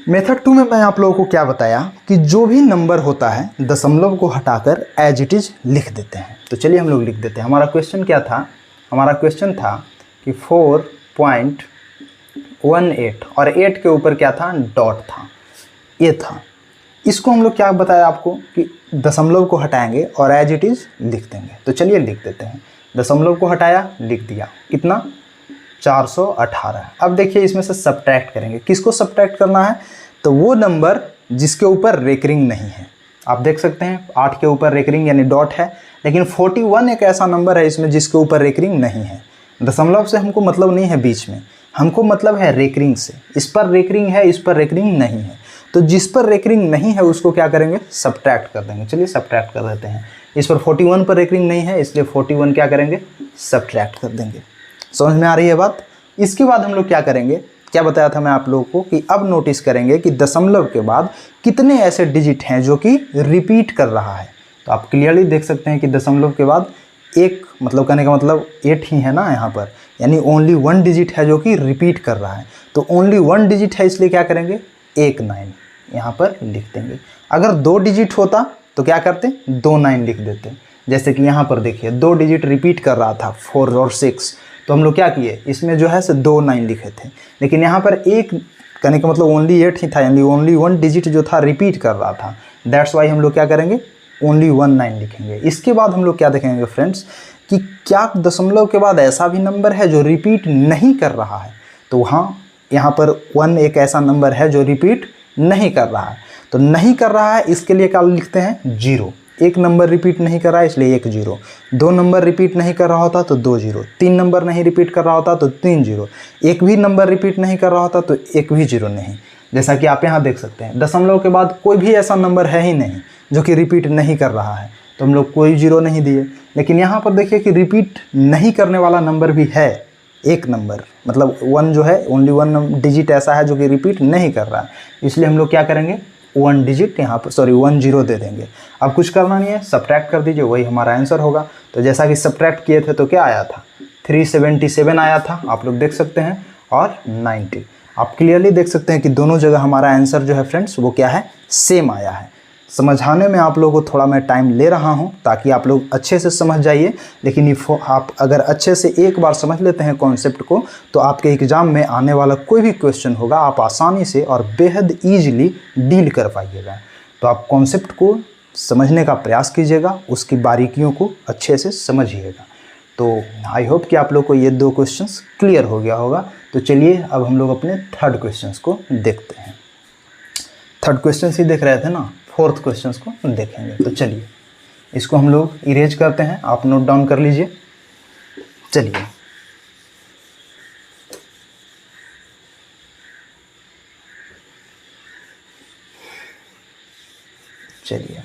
मेथड 2 में मैं आप लोगों को क्या बताया कि जो भी नंबर होता है दशमलव को हटाकर एज इट इज़ लिख देते हैं। तो चलिए हम लोग लिख देते हैं। हमारा क्वेश्चन क्या था, हमारा क्वेश्चन था कि 4.18 और 8 के ऊपर क्या था, डॉट था, ये था। इसको हम लोग क्या बताया आपको कि दशमलव को हटाएंगे और एज इट इज़ लिख देंगे। तो चलिए लिख देते हैं, दशमलव को हटाया, लिख दिया, कितना 418। अब देखिए इसमें से सब्ट्रैक्ट करेंगे, किसको सब्ट्रैक्ट करना है, तो वो नंबर जिसके ऊपर रेकरिंग नहीं है। आप देख सकते हैं 8 के ऊपर रेकरिंग यानी डॉट है, लेकिन 41 एक ऐसा नंबर है इसमें जिसके ऊपर रेकरिंग नहीं है। दशमलव से हमको मतलब नहीं है बीच में, हमको मतलब है रेकरिंग से। इस पर रेकरिंग है, इस पर रेकरिंग नहीं है, तो जिस पर रेकरिंग नहीं है उसको क्या करेंगे, सब्ट्रैक्ट कर देंगे। चलिए सब्ट्रैक्ट कर देते हैं। इस पर 41 पर रेकरिंग नहीं है, इसलिए 41 क्या करेंगे, सब्ट्रैक्ट कर देंगे। समझ में आ रही है बात। इसके बाद हम लोग क्या करेंगे, क्या बताया था मैं आप लोगों को कि अब नोटिस करेंगे कि दशमलव के बाद कितने ऐसे डिजिट हैं जो कि रिपीट कर रहा है। तो आप क्लियरली देख सकते हैं कि दशमलव के बाद एक, मतलब कहने का मतलब 8 ही है ना यहाँ पर, यानी ओनली 1 डिजिट है जो कि रिपीट कर रहा है। तो ओनली 1 डिजिट है, इसलिए क्या करेंगे 19 यहाँ पर लिख देंगे। अगर 2 डिजिट होता तो क्या करते, 2 9 लिख देते। जैसे कि यहाँ पर देखिए 2 डिजिट रिपीट कर रहा था 4 और 6, तो हम लोग क्या किए, इसमें जो है से 2 9 लिखे थे। लेकिन यहाँ पर एक कहने का मतलब ओनली 8 ही था, यानी ओनली 1 डिजिट जो था रिपीट कर रहा था। दैट्स वाई हम लोग क्या करेंगे, ओनली 1 9 लिखेंगे। इसके बाद हम लोग क्या देखेंगे फ्रेंड्स कि क्या दशमलव के बाद ऐसा भी नंबर है जो रिपीट नहीं कर रहा है। तो हाँ, यहाँ पर 1 एक ऐसा नंबर है जो रिपीट नहीं कर रहा है। तो नहीं कर रहा है, इसके लिए क्या लिखते हैं, 0। एक नंबर रिपीट नहीं कर रहा है, इसलिए 1 0। 2 नंबर रिपीट नहीं कर रहा होता तो 2 0। 3 नंबर नहीं रिपीट कर रहा होता तो 3 0। एक भी नंबर रिपीट नहीं कर रहा होता तो एक भी 0 नहीं। जैसा कि आप यहाँ देख सकते हैं दशमलव के बाद कोई भी ऐसा नंबर है ही नहीं जो कि रिपीट नहीं कर रहा है, तो हम लोग कोई 0 नहीं दिए। लेकिन यहाँ पर देखिए कि रिपीट नहीं करने वाला नंबर भी है, एक नंबर, मतलब 1 जो है ओनली 1 डिजिट ऐसा है जो कि रिपीट नहीं कर रहा है, इसलिए हम लोग क्या करेंगे 1 डिजिट यहाँ पर 1 0 दे देंगे। अब कुछ करना नहीं है, सब्ट्रैक्ट कर दीजिए, वही हमारा आंसर होगा। तो जैसा कि सब्ट्रैक्ट किए थे तो क्या आया था, 377 आया था, आप लोग देख सकते हैं, और 90। आप क्लियरली देख सकते हैं कि दोनों जगह हमारा आंसर जो है फ्रेंड्स वो क्या है, सेम आया है। समझाने में आप लोगों को थोड़ा मैं टाइम ले रहा हूं ताकि आप लोग अच्छे से समझ जाइए, लेकिन आप अगर अच्छे से एक बार समझ लेते हैं कॉन्सेप्ट को तो आपके एग्ज़ाम में आने वाला कोई भी क्वेश्चन होगा आप आसानी से और बेहद ईजिली डील कर पाइएगा। तो आप कॉन्सेप्ट को समझने का प्रयास कीजिएगा, उसकी बारीकियों को अच्छे से समझिएगा। तो आई होप कि आप लोग को ये 2 क्वेश्चंस क्लियर हो गया होगा। तो चलिए अब हम लोग अपने थर्ड क्वेश्चंस को देखते हैं। थर्ड क्वेश्चन ही देख रहे थे ना, फोर्थ क्वेश्चंस को देखेंगे। तो चलिए इसको हम लोग इरेज करते हैं, आप नोट डाउन कर लीजिए। चलिए चलिए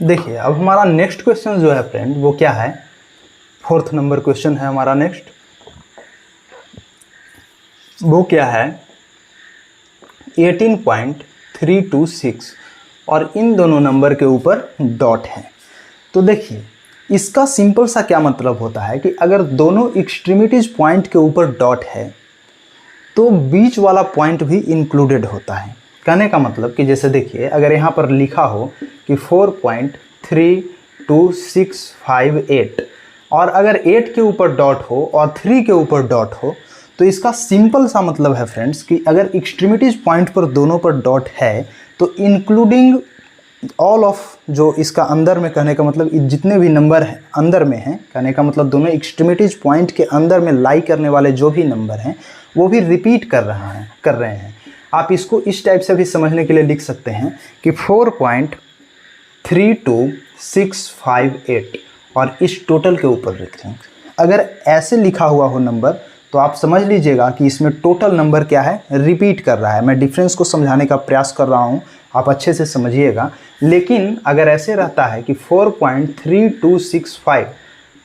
देखिए अब हमारा नेक्स्ट क्वेश्चन जो है फ्रेंड वो क्या है, 4th नंबर क्वेश्चन है हमारा नेक्स्ट। वो क्या है 18.326 और इन दोनों नंबर के ऊपर डॉट है। तो देखिए इसका सिंपल सा क्या मतलब होता है कि अगर दोनों एक्सट्रीमिटीज पॉइंट के ऊपर डॉट है तो बीच वाला पॉइंट भी इंक्लूडेड होता है। कहने का मतलब कि जैसे देखिए अगर यहाँ पर लिखा हो कि 4.32658 और अगर 8 के ऊपर डॉट हो और 3 के ऊपर डॉट हो तो इसका सिंपल सा मतलब है फ्रेंड्स कि अगर एक्सट्रीमिटीज पॉइंट पर दोनों पर डॉट है तो इंक्लूडिंग ऑल ऑफ जो इसका अंदर में, कहने का मतलब जितने भी नंबर हैं अंदर में हैं, कहने का मतलब दोनों एक्सट्रीमिटीज पॉइंट के अंदर में लाई करने वाले जो भी नंबर हैं वो भी रिपीट कर रहे हैं। आप इसको इस टाइप से भी समझने के लिए लिख सकते हैं कि 4.32658 और इस टोटल के ऊपर लिखें। अगर ऐसे लिखा हुआ हो नंबर तो आप समझ लीजिएगा कि इसमें टोटल नंबर क्या है, रिपीट कर रहा है। मैं डिफरेंस को समझाने का प्रयास कर रहा हूँ, आप अच्छे से समझिएगा। लेकिन अगर ऐसे रहता है कि 4.3265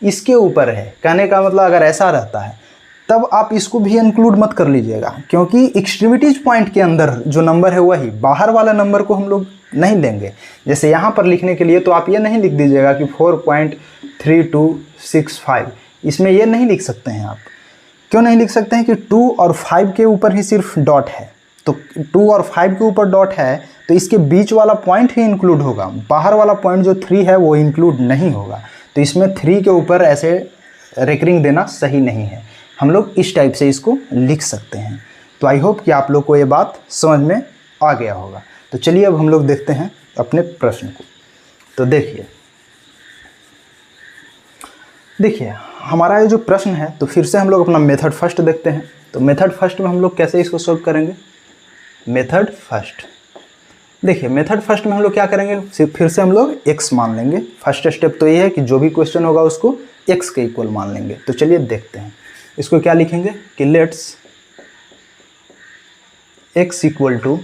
इसके ऊपर है, कहने का मतलब अगर ऐसा रहता है तब आप इसको भी इंक्लूड मत कर लीजिएगा, क्योंकि एक्सट्रीमिटीज पॉइंट के अंदर जो नंबर है वही, बाहर वाला नंबर को हम लोग नहीं लेंगे। जैसे यहाँ पर लिखने के लिए तो आप ये नहीं लिख दीजिएगा कि 4.3265, इसमें ये नहीं लिख सकते हैं आप। क्यों नहीं लिख सकते हैं कि 2 और 5 के ऊपर ही सिर्फ डॉट है, तो 2 और 5 के ऊपर डॉट है तो इसके बीच वाला पॉइंट ही इंक्लूड होगा, बाहर वाला पॉइंट जो 3 है वो इंक्लूड नहीं होगा। तो इसमें 3 के ऊपर ऐसे रेकरिंग देना सही नहीं है, हम लोग इस टाइप से इसको लिख सकते हैं। तो आई होप कि आप लोग को ये बात समझ में आ गया होगा। तो चलिए अब हम लोग देखते हैं अपने प्रश्न को। तो देखिए हमारा ये जो प्रश्न है, तो फिर से हम लोग अपना मेथड फर्स्ट देखते हैं। तो मेथड फर्स्ट में हम लोग कैसे इसको सॉल्व करेंगे। मेथड फर्स्ट, देखिए मेथड फर्स्ट में हम लोग क्या करेंगे, फिर से हम लोग x मान लेंगे। फर्स्ट स्टेप तो ये है कि जो भी क्वेश्चन होगा उसको x के इक्वल मान लेंगे। तो चलिए देखते हैं इसको क्या लिखेंगे कि लेट्स x इक्वल टू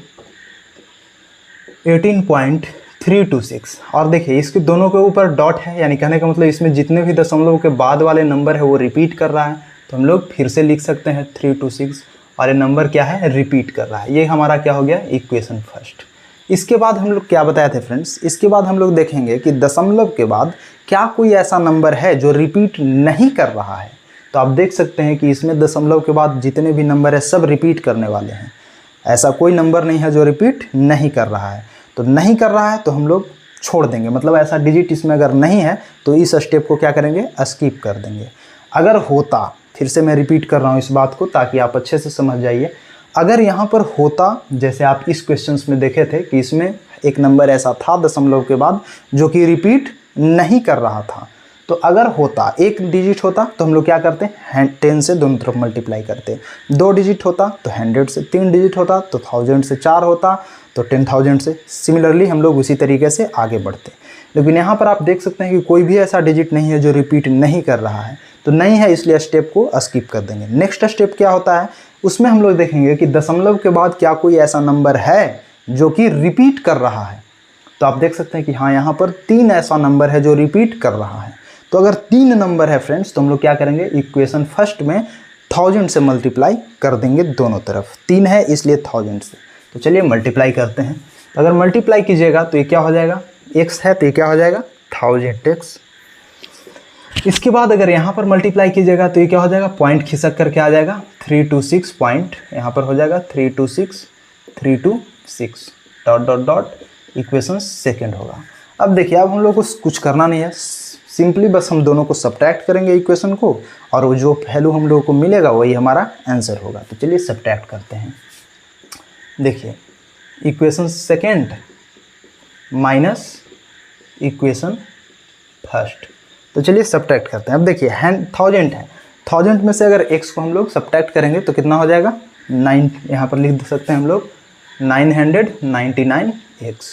18.326 और देखिए इसके दोनों के ऊपर डॉट है, यानी कहने का मतलब इसमें जितने भी दशमलव के बाद वाले नंबर है वो रिपीट कर रहा है। तो हम लोग फिर से लिख सकते हैं 326 और ये नंबर क्या है, रिपीट कर रहा है। ये हमारा क्या हो गया, इक्वेशन फर्स्ट। इसके बाद हम लोग क्या बताए थे फ्रेंड्स, इसके बाद हम लोग देखेंगे कि दशमलव के बाद क्या कोई ऐसा नंबर है जो रिपीट नहीं कर रहा है। तो आप देख सकते हैं कि इसमें दशमलव के बाद जितने भी नंबर है सब रिपीट करने वाले हैं, ऐसा कोई नंबर नहीं है जो रिपीट नहीं कर रहा है। तो नहीं कर रहा है तो हम लोग छोड़ देंगे, मतलब ऐसा डिजिट इसमें अगर नहीं है तो इस स्टेप को क्या करेंगे, स्किप कर देंगे। अगर होता, फिर से मैं रिपीट कर रहा हूँ इस बात को ताकि आप अच्छे से समझ जाइए, अगर यहाँ पर होता जैसे आप इस क्वेश्चंस में देखे थे कि इसमें एक नंबर ऐसा था दशमलव के बाद जो कि रिपीट नहीं कर रहा था, तो अगर होता एक डिजिट होता तो हम लोग क्या करते हैं, 10 से दोनों तरफ मल्टीप्लाई करते। 2 डिजिट होता तो 100 से, 3 डिजिट होता तो 1000 से, 4 होता तो 10,000 से। सिमिलरली हम लोग उसी तरीके से आगे बढ़ते। लेकिन यहाँ पर आप देख सकते हैं कि कोई भी ऐसा डिजिट नहीं है जो रिपीट नहीं कर रहा है, तो नहीं है इसलिए स्टेप को स्किप कर देंगे। नेक्स्ट स्टेप क्या होता है, उसमें हम लोग देखेंगे कि दशमलव के बाद क्या कोई ऐसा नंबर है जो कि रिपीट कर रहा है। तो आप देख सकते हैं कि हाँ यहाँ पर 3 ऐसा नंबर है जो रिपीट कर रहा है। तो अगर 3 नंबर है फ्रेंड्स तो हम लोग क्या करेंगे, इक्वेशन फर्स्ट में 1000 से मल्टीप्लाई कर देंगे दोनों तरफ। 3 है इसलिए 1000 से। तो चलिए मल्टीप्लाई करते हैं। तो अगर मल्टीप्लाई कीजिएगा तो ये क्या हो जाएगा, x है तो ये क्या हो जाएगा 1000x। इसके बाद अगर यहाँ पर मल्टीप्लाई कीजिएगा तो ये क्या हो जाएगा, पॉइंट खिसक करके आ जाएगा 326 पॉइंट यहाँ पर हो जाएगा 326 dot dot dot equation second होगा। अब देखिए अब हम लोग को कुछ करना नहीं है, सिंपली बस हम दोनों को सब्ट्रैक्ट करेंगे इक्वेशन को और वो जो वैल्यू हम लोगों को मिलेगा वही हमारा आंसर होगा। तो चलिए सब्ट्रैक्ट करते हैं। देखिए equation second minus equation first, तो चलिए सब्ट्रैक्ट करते हैं। अब देखिए 1000 है, 1000 में से अगर x को हम लोग सब्ट्रैक्ट करेंगे तो कितना हो जाएगा 9, यहाँ पर लिख सकते हैं हम लोग 999x,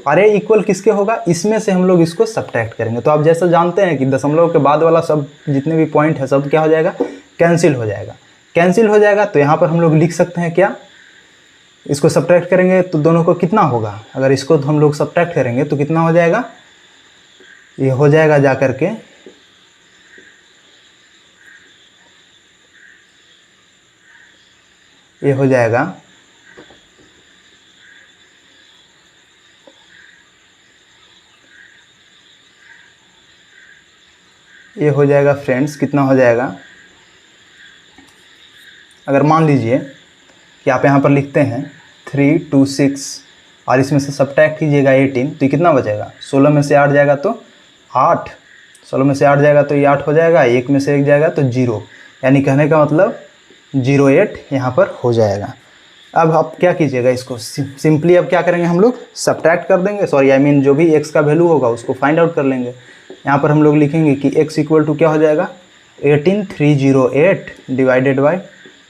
और ये इक्वल किसके होगा, इसमें से हम लोग इसको सब्ट्रैक्ट करेंगे। तो आप जैसा जानते हैं कि दशमलव के बाद वाला सब जितने भी पॉइंट है सब क्या हो जाएगा, कैंसिल हो जाएगा। कैंसिल हो जाएगा तो यहाँ पर हम लोग लिख सकते हैं क्या, इसको सब्ट्रैक्ट करेंगे तो दोनों को कितना होगा, अगर इसको हम लोग सब्ट्रैक्ट करेंगे तो कितना हो जाएगा, ये हो जाएगा जा करके ये हो जाएगा फ्रेंड्स, कितना हो जाएगा, अगर मान लीजिए कि आप यहाँ पर लिखते हैं 326 और इसमें से सब्ट्रैक्ट कीजिएगा 18 तो ये कितना बचेगा, 16 में से 8 जाएगा तो 8, 16 में से 8 जाएगा तो ये 8 हो जाएगा, 1 में से 1 जाएगा तो 0, यानी कहने का मतलब 08 यहाँ पर हो जाएगा। अब आप क्या कीजिएगा, इसको सिंपली अब क्या करेंगे हम लोग सब्ट्रैक्ट कर देंगे, सॉरी आई मीन जो भी x का वैल्यू होगा उसको फाइंड आउट कर लेंगे। यहाँ पर हम लोग लिखेंगे कि x इक्वल टू क्या हो जाएगा 18308 डिवाइडेड बाई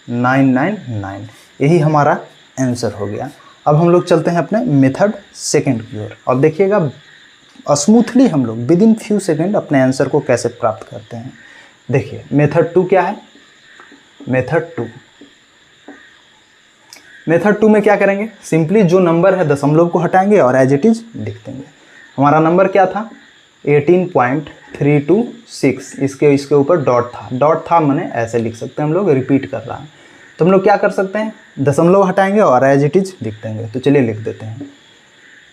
999, यही हमारा आंसर हो गया। अब हम लोग चलते हैं अपने मेथड सेकंड की ओर और देखिएगा स्मूथली हम लोग विद इन फ्यू सेकंड अपने आंसर को कैसे प्राप्त करते हैं। देखिए मेथड 2 क्या है, मेथड 2 में क्या करेंगे, सिंपली जो नंबर है दशमलव को हटाएंगे और एज इट इज लिख देंगे। हमारा नंबर क्या था 18.326, इसके ऊपर डॉट था मैंने ऐसे लिख सकते हैं हम लोग, रिपीट कर रहा है। तो हम लोग क्या कर सकते हैं, दशमलव हटाएंगे और एज इट इज लिख देंगे। तो चलिए लिख देते हैं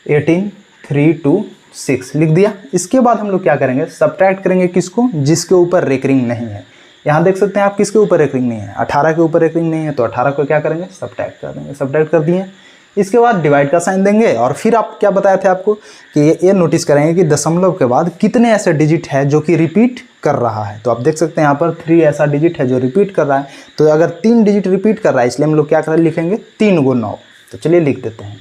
18326 लिख दिया। इसके बाद हम लोग क्या करेंगे, सब्ट्रैक्ट करेंगे किसको, जिसके ऊपर रेकरिंग नहीं है। यहाँ देख सकते हैं आप किसके ऊपर रेकरिंग नहीं है, 18 के ऊपर रेकरिंग नहीं है, तो 18 को क्या करेंगे सब्ट्रैक्ट कर देंगे। सब्ट्रैक्ट कर दिए, इसके बाद डिवाइड का साइन देंगे और फिर आप क्या बताए थे आपको कि ये नोटिस करेंगे कि दशमलव के बाद कितने ऐसे डिजिट है जो कि रिपीट कर रहा है। तो आप देख सकते हैं यहाँ पर 3 ऐसा डिजिट है जो रिपीट कर रहा है। तो अगर 3 डिजिट रिपीट कर रहा है इसलिए हम लोग क्या कर लिखेंगे 3 गो 9। तो चलिए लिख देते हैं,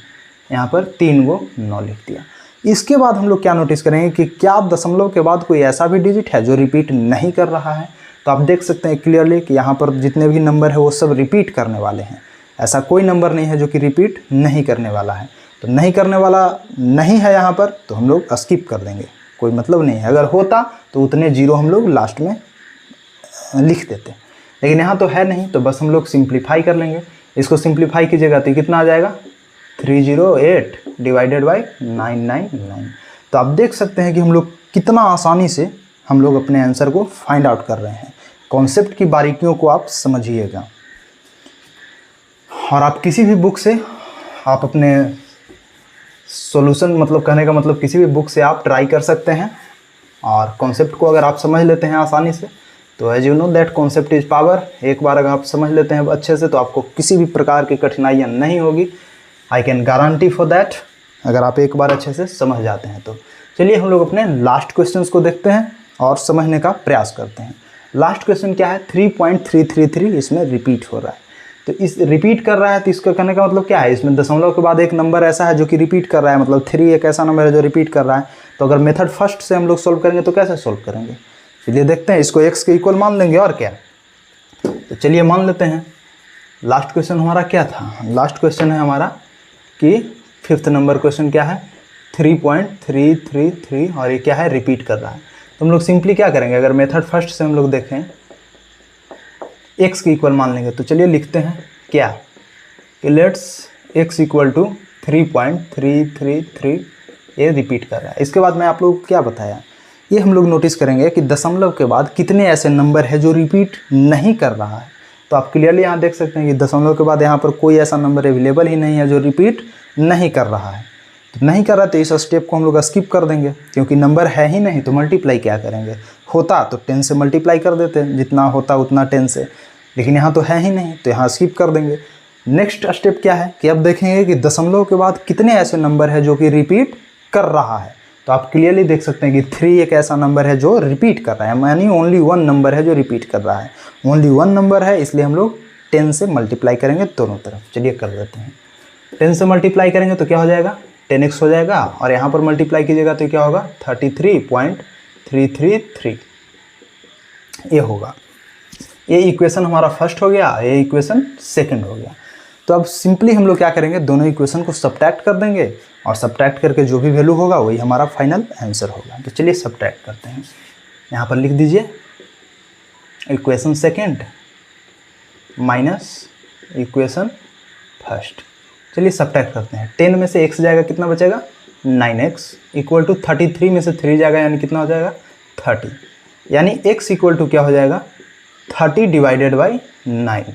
यहाँ पर 3 गो 9 लिख दिया। इसके बाद हम लोग क्या नोटिस करेंगे कि क्या दशमलव के बाद कोई ऐसा भी डिजिट है जो रिपीट नहीं कर रहा है। तो आप देख सकते हैं क्लियरली कि यहाँ पर जितने भी नंबर है वो सब रिपीट करने वाले हैं, ऐसा कोई नंबर नहीं है जो कि रिपीट नहीं करने वाला है। तो नहीं करने वाला नहीं है यहाँ पर, तो हम लोग स्किप कर देंगे, कोई मतलब नहीं है। अगर होता तो उतने 0 हम लोग लास्ट में लिख देते, लेकिन यहाँ तो है नहीं, तो बस हम लोग सिंप्लीफाई कर लेंगे। इसको सिंप्लीफाई कीजिएगा तो कितना आ जाएगा 308 डिवाइडेड बाई 999। तो आप देख सकते हैं कि हम लोग कितना आसानी से हम लोग अपने आंसर को फाइंड आउट कर रहे हैं। कॉन्सेप्ट की बारीकियों को आप समझिएगा और आप किसी भी बुक से आप अपने सॉल्यूशन, मतलब कहने का मतलब किसी भी बुक से आप ट्राई कर सकते हैं। और कॉन्सेप्ट को अगर आप समझ लेते हैं आसानी से तो as you know that concept is power. एक बार अगर आप समझ लेते हैं अच्छे से तो आपको किसी भी प्रकार की कठिनाइयाँ नहीं होगी, आई कैन गारंटी फॉर दैट, अगर आप एक बार अच्छे से समझ जाते हैं तो। चलिए हम लोग अपने लास्ट क्वेश्चंस को देखते हैं और समझने का प्रयास करते हैं। लास्ट क्वेश्चन क्या है, 3.333 इसमें रिपीट हो रहा है। तो इस रिपीट कर रहा है तो इसका कहने का मतलब क्या है, इसमें दशमलव के बाद एक नंबर ऐसा है जो कि रिपीट कर रहा है, मतलब 3 एक ऐसा नंबर है जो रिपीट कर रहा है। तो अगर मेथड फर्स्ट से हम लोग सोल्व करेंगे तो कैसे सोल्व करेंगे, चलिए देखते हैं। इसको x के इक्वल मान लेंगे और क्या, तो चलिए मान लेते हैं। लास्ट क्वेश्चन हमारा क्या था, लास्ट क्वेश्चन है हमारा कि 5th नंबर क्वेश्चन क्या है 3.333 और ये क्या है रिपीट कर रहा है। तो हम लोग सिंपली क्या करेंगे, अगर मेथड फर्स्ट से हम लोग देखें x के इक्वल मान लेंगे। तो चलिए लिखते हैं क्या कि लेट्स x इक्वल टू 3.333 ये रिपीट कर रहा है। इसके बाद मैं आप लोग को क्या बताया, ये हम लोग नोटिस करेंगे कि दशमलव के बाद कितने ऐसे नंबर है जो रिपीट नहीं कर रहा है। तो आप क्लियरली यहाँ देख सकते हैं कि दशमलव के बाद यहाँ पर कोई ऐसा नंबर अवेलेबल ही नहीं है जो रिपीट नहीं कर रहा है। तो नहीं कर रहा तो इस स्टेप को हम लोग स्किप कर देंगे, क्योंकि नंबर है ही नहीं तो मल्टीप्लाई क्या करेंगे। होता तो 10 से मल्टीप्लाई कर देते, जितना होता उतना 10 से, लेकिन यहाँ तो है ही नहीं तो यहाँ स्किप कर देंगे। नेक्स्ट स्टेप क्या है कि अब देखेंगे कि दशमलव के बाद कितने ऐसे नंबर है जो कि रिपीट कर रहा है। तो आप क्लियरली देख सकते हैं कि 3 एक ऐसा नंबर है जो रिपीट कर रहा है, यानी ओनली 1 नंबर है जो रिपीट कर रहा है। ओनली 1 नंबर है, इसलिए हम लोग 10 से मल्टीप्लाई करेंगे दोनों तरफ। चलिए कर देते हैं। 10 से मल्टीप्लाई करेंगे तो क्या हो जाएगा, 10x हो जाएगा, और यहाँ पर मल्टीप्लाई कीजिएगा तो क्या होगा 33.333 ये होगा। ये इक्वेशन हमारा फर्स्ट हो गया, ये इक्वेशन सेकंड हो गया। तो अब सिंपली हम लोग क्या करेंगे, दोनों इक्वेशन को सब्ट्रैक्ट कर देंगे, और सब्ट्रैक्ट करके जो भी वैल्यू होगा वही हमारा फाइनल आंसर होगा। तो चलिए सब्ट्रैक्ट करते हैं। यहाँ पर लिख दीजिए equation second minus equation first. चलिए सब्ट्रैक्ट करते हैं। 10 में से x जाएगा, कितना बचेगा 9x, इक्वल टू 33 में से 3 जाएगा, यानी कितना हो जाएगा 30, यानी x इक्वल टू क्या हो जाएगा 30 डिवाइडेड बाई 9।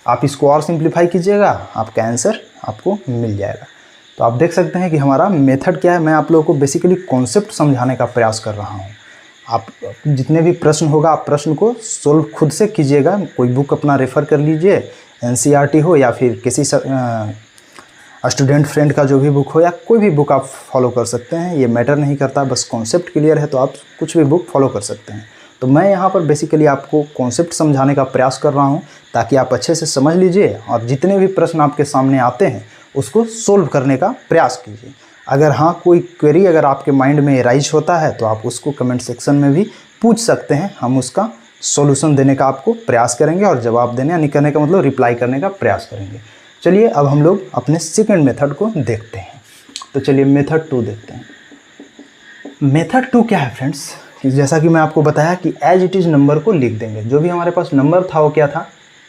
आप इसको और सिंप्लीफाई कीजिएगा, आपका आंसर आपको मिल जाएगा। तो आप देख सकते हैं कि हमारा मेथड क्या है। मैं आप लोगों को बेसिकली कॉन्सेप्ट समझाने का प्रयास कर रहा हूँ। आप जितने भी प्रश्न होगा आप प्रश्न को सोल्व खुद से कीजिएगा। कोई बुक अपना रेफ़र कर लीजिए, NCERT हो या फिर किसी स्टूडेंट फ्रेंड का जो भी बुक हो, या कोई भी बुक आप फॉलो कर सकते हैं। ये मैटर नहीं करता, बस कॉन्सेप्ट क्लियर है तो आप कुछ भी बुक फॉलो कर सकते हैं। तो मैं यहाँ पर बेसिकली आपको कॉन्सेप्ट समझाने का प्रयास कर रहा हूँ, ताकि आप अच्छे से समझ लीजिए और जितने भी प्रश्न आपके सामने आते हैं उसको सोल्व करने का प्रयास कीजिए। अगर हाँ कोई क्वेरी अगर आपके माइंड में राइज होता है तो आप उसको कमेंट सेक्शन में भी पूछ सकते हैं। हम उसका सॉल्यूशन देने का आपको प्रयास करेंगे, और जवाब देने यानी करने का मतलब रिप्लाई करने का प्रयास करेंगे। चलिए अब हम लोग अपने सेकंड मेथड को देखते हैं। तो चलिए मेथड 2 देखते हैं। मेथड 2 क्या है फ्रेंड्स, जैसा कि मैं आपको बताया कि एज इट इज़ नंबर को लिख देंगे। जो भी हमारे पास नंबर था वो क्या था,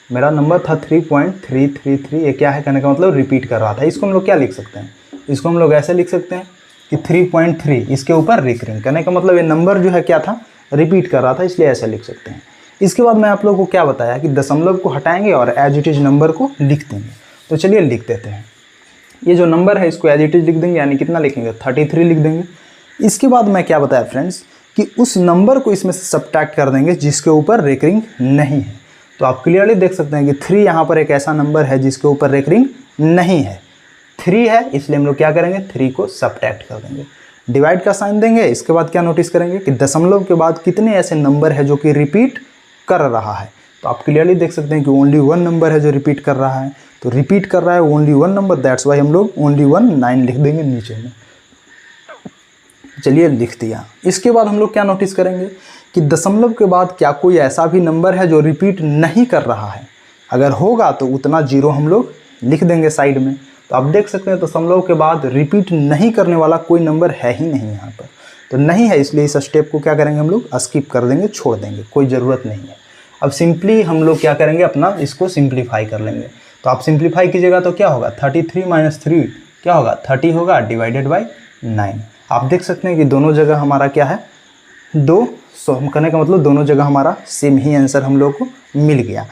मेरा नंबर था 3.333। ये क्या है, कहने का मतलब रिपीट कर रहा था। इसको हम लोग क्या लिख सकते हैं, इसको हम लोग ऐसे लिख सकते हैं कि 3.3 इसके ऊपर रिकरिंग, कहने का मतलब ये नंबर जो है क्या था, रिपीट कर रहा था, इसलिए ऐसे लिख सकते हैं। इसके बाद मैं आप लोगों को क्या बताया कि दशमलव को हटाएंगे और एज इट इज़ नंबर को लिख देंगे। तो चलिए लिख देते हैं। ये जो नंबर है इसको एज इट इज़ लिख देंगे, यानी कितना लिखेंगे 33 लिख देंगे। इसके बाद मैं क्या बताया फ्रेंड्स कि उस नंबर को इसमें से सब्ट्रैक्ट कर देंगे जिसके ऊपर रिकरिंग नहीं है। तो आप क्लियरली देख सकते हैं कि 3 यहाँ पर एक ऐसा नंबर है जिसके ऊपर रिकरिंग नहीं है। 3 है, इसलिए हम लोग क्या करेंगे 3 को सब्ट्रैक्ट कर देंगे, डिवाइड का साइन देंगे। इसके बाद क्या नोटिस करेंगे कि दशमलव के बाद कितने ऐसे नंबर है जो कि रिपीट कर रहा है। तो आप क्लियरली देख सकते हैं कि ओनली 1 नंबर है जो रिपीट कर रहा है। तो रिपीट कर रहा है ओनली 1 नंबर, दैट्स वाई हम लोग ओनली 1 9 लिख देंगे नीचे में। चलिए लिख दिया। इसके बाद हम लोग क्या नोटिस करेंगे कि दशमलव के बाद क्या कोई ऐसा भी नंबर है जो रिपीट नहीं कर रहा है। अगर होगा तो उतना 0 हम लोग लिख देंगे साइड में। तो आप देख सकते हैं दशमलव के बाद रिपीट नहीं करने वाला कोई नंबर है ही नहीं यहाँ पर, तो नहीं है, इसलिए इस स्टेप को क्या करेंगे हम लोग स्किप कर देंगे, छोड़ देंगे, कोई ज़रूरत नहीं है। अब सिंपली हम लोग क्या करेंगे अपना इसको सिंप्लीफाई कर लेंगे। तो आप सिंप्लीफाई कीजिएगा तो क्या होगा 33 माइनस 3 क्या होगा 30 होगा, डिवाइडेड बाई 9। आप देख सकते हैं कि दोनों जगह हमारा क्या है 2, सो हम करने का मतलब दोनों जगह हमारा सेम ही आंसर हम लोग को मिल गया।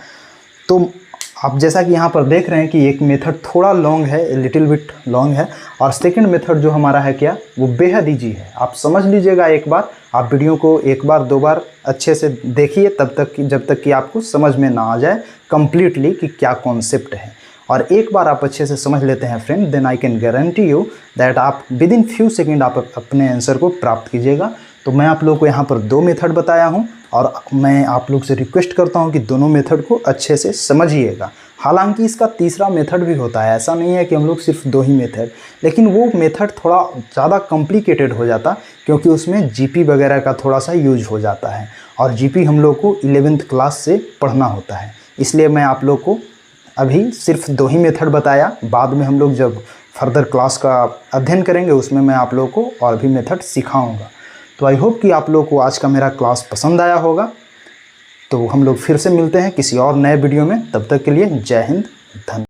तो आप जैसा कि यहाँ पर देख रहे हैं कि एक मेथड थोड़ा लॉन्ग है, लिटिल बिट लॉन्ग है, और सेकंड मेथड जो हमारा है क्या वो बेहद ईजी है। आप समझ लीजिएगा एक बार, आप वीडियो को एक बार 2 बार अच्छे से देखिए, तब तक कि जब तक कि आपको समझ में ना आ जाए कंप्लीटली कि क्या कॉन्सेप्ट है। और एक बार आप अच्छे से समझ लेते हैं friend, then I can guarantee you that आप विद इन फ्यू सेकेंड आप अपने आंसर को प्राप्त कीजिएगा। तो मैं आप लोगों को यहाँ पर 2 मेथड बताया हूँ, और मैं आप लोग से रिक्वेस्ट करता हूँ कि दोनों मेथड को अच्छे से समझिएगा। हालांकि इसका तीसरा मेथड भी होता है, ऐसा नहीं है कि हम लोग सिर्फ 2 ही मेथड, लेकिन वो मेथड थोड़ा ज़्यादा कॉम्प्लिकेटेड हो जाता क्योंकि उसमें जीपी वगैरह का थोड़ा सा यूज हो जाता है, और जीपी हम लोग को 11th क्लास से पढ़ना होता है। इसलिए मैं आप लोग को अभी सिर्फ 2 ही मेथड बताया। बाद में हम लोग जब फर्दर क्लास का अध्ययन करेंगे उसमें मैं आप लोग को और भी मेथड सिखाऊंगा। तो आई होप कि आप लोग को आज का मेरा क्लास पसंद आया होगा। तो हम लोग फिर से मिलते हैं किसी और नए वीडियो में, तब तक के लिए जय हिंद, धन्यवाद।